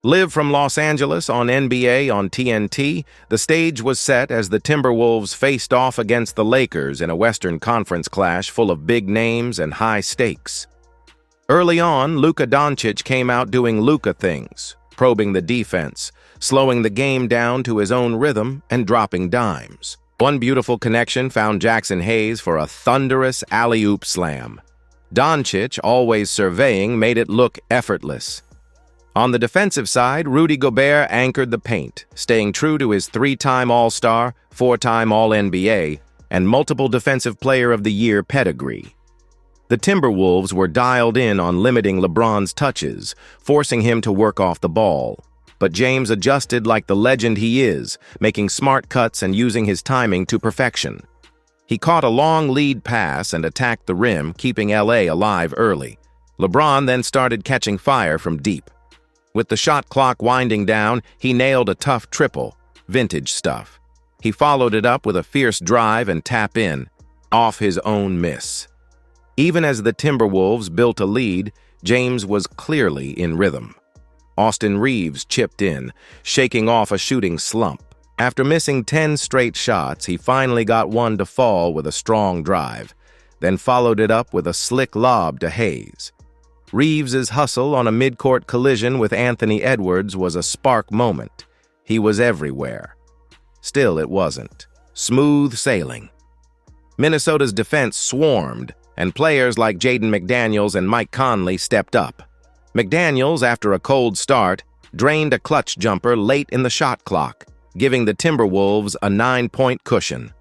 Live from Los Angeles on NBA on TNT, the stage was set as the Timberwolves faced off against the Lakers in a Western Conference clash full of big names and high stakes. Early on, Luka Doncic came out doing Luka things, probing the defense, slowing the game down to his own rhythm, and dropping dimes. One beautiful connection found Jackson Hayes for a thunderous alley-oop slam. Doncic, always surveying, made it look effortless. On the defensive side, Rudy Gobert anchored the paint, staying true to his three-time All-Star, four-time All-NBA, and multiple Defensive Player of the Year pedigree. The Timberwolves were dialed in on limiting LeBron's touches, forcing him to work off the ball. But James adjusted like the legend he is, making smart cuts and using his timing to perfection. He caught a long lead pass and attacked the rim, keeping LA alive early. LeBron then started catching fire from deep. With the shot clock winding down, he nailed a tough triple, vintage stuff. He followed it up with a fierce drive and tap in, off his own miss. Even as the Timberwolves built a lead, James was clearly in rhythm. Austin Reeves chipped in, shaking off a shooting slump. After missing 10 straight shots, he finally got one to fall with a strong drive, then followed it up with a slick lob to Hayes. Reeves's hustle on a mid-court collision with Anthony Edwards was a spark moment. He was everywhere. Still, it wasn't. Smooth sailing. Minnesota's defense swarmed, and players like Jaden McDaniels and Mike Conley stepped up. McDaniels, after a cold start, drained a clutch jumper late in the shot clock, giving the Timberwolves a 9-point cushion.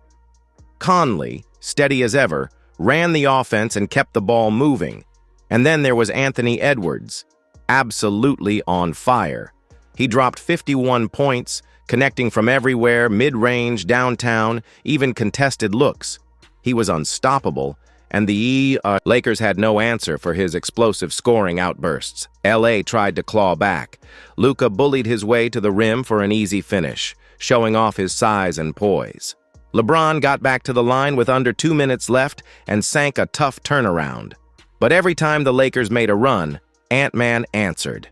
Conley, steady as ever, ran the offense and kept the ball moving. And then there was Anthony Edwards, absolutely on fire. He dropped 51 points, connecting from everywhere, mid-range, downtown, even contested looks. He was unstoppable, and the Lakers had no answer for his explosive scoring outbursts. LA tried to claw back. Luka bullied his way to the rim for an easy finish, showing off his size and poise. LeBron got back to the line with under 2 minutes left and sank a tough turnaround. But every time the Lakers made a run, Ant-Man answered.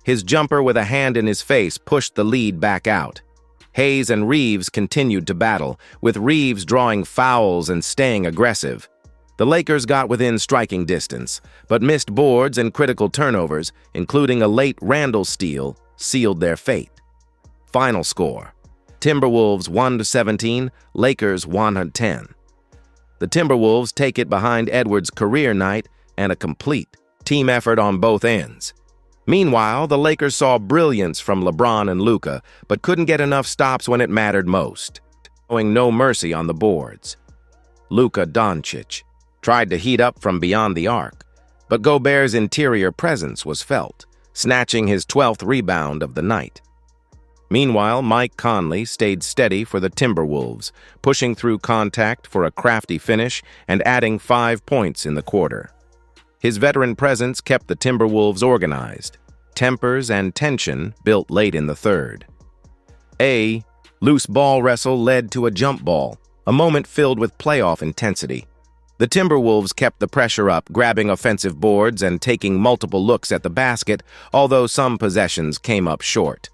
His jumper with a hand in his face pushed the lead back out. Hayes and Reeves continued to battle, with Reeves drawing fouls and staying aggressive. The Lakers got within striking distance, but missed boards and critical turnovers, including a late Randall steal, sealed their fate. Final score: Timberwolves 1-17, Lakers 110. The Timberwolves take it behind Edwards' career night and a complete team effort on both ends. Meanwhile, the Lakers saw brilliance from LeBron and Luka, but couldn't get enough stops when it mattered most, showing no mercy on the boards. Luka Doncic tried to heat up from beyond the arc, but Gobert's interior presence was felt, snatching his 12th rebound of the night. Meanwhile, Mike Conley stayed steady for the Timberwolves, pushing through contact for a crafty finish and adding 5 points in the quarter. His veteran presence kept the Timberwolves organized. Tempers and tension built late in the third. A loose ball wrestle led to a jump ball, a moment filled with playoff intensity. The Timberwolves kept the pressure up, grabbing offensive boards and taking multiple looks at the basket, although some possessions came up short.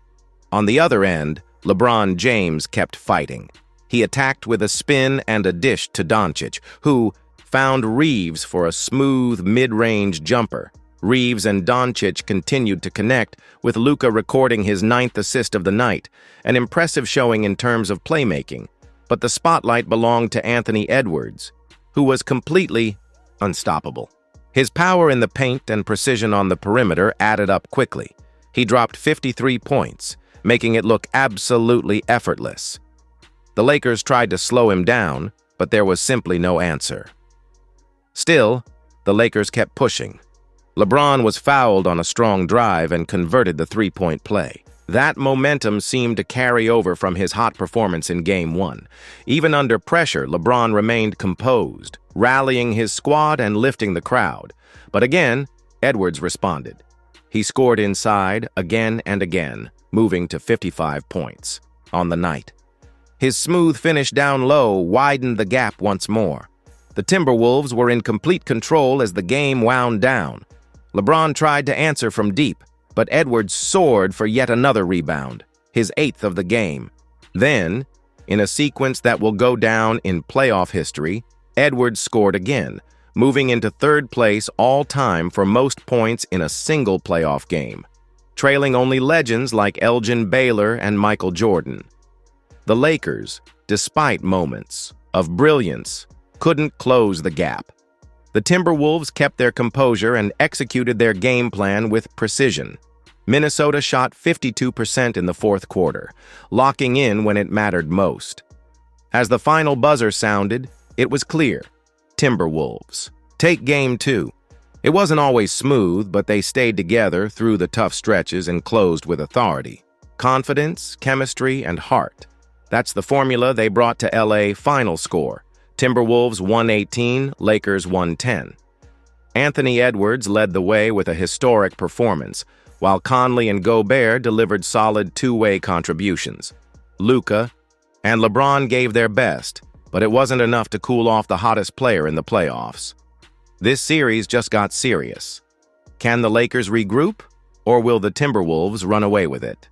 On the other end, LeBron James kept fighting. He attacked with a spin and a dish to Doncic, who found Reeves for a smooth mid-range jumper. Reeves and Doncic continued to connect, with Luka recording his 9th assist of the night, an impressive showing in terms of playmaking. But the spotlight belonged to Anthony Edwards, who was completely unstoppable. His power in the paint and precision on the perimeter added up quickly. He dropped 53 points, making it look absolutely effortless. The Lakers tried to slow him down, but there was simply no answer. Still, the Lakers kept pushing. LeBron was fouled on a strong drive and converted the three-point play. That momentum seemed to carry over from his hot performance in Game 1. Even under pressure, LeBron remained composed, rallying his squad and lifting the crowd. But again, Edwards responded. He scored inside again and again, moving to 55 points on the night. His smooth finish down low widened the gap once more. The Timberwolves were in complete control as the game wound down. LeBron tried to answer from deep, but Edwards soared for yet another rebound, his 8th of the game. Then, in a sequence that will go down in playoff history, Edwards scored again, moving into 3rd place all-time for most points in a single playoff game, trailing only legends like Elgin Baylor and Michael Jordan. The Lakers, despite moments of brilliance, couldn't close the gap. The Timberwolves kept their composure and executed their game plan with precision. Minnesota shot 52% in the 4th quarter, locking in when it mattered most. As the final buzzer sounded, it was clear. Timberwolves take Game 2. It wasn't always smooth, but they stayed together through the tough stretches and closed with authority. Confidence, chemistry, and heart. That's the formula they brought to LA. Final score: Timberwolves 118, Lakers 110. Anthony Edwards led the way with a historic performance, while Conley and Gobert delivered solid two-way contributions. Luka and LeBron gave their best, but it wasn't enough to cool off the hottest player in the playoffs. This series just got serious. Can the Lakers regroup, or will the Timberwolves run away with it?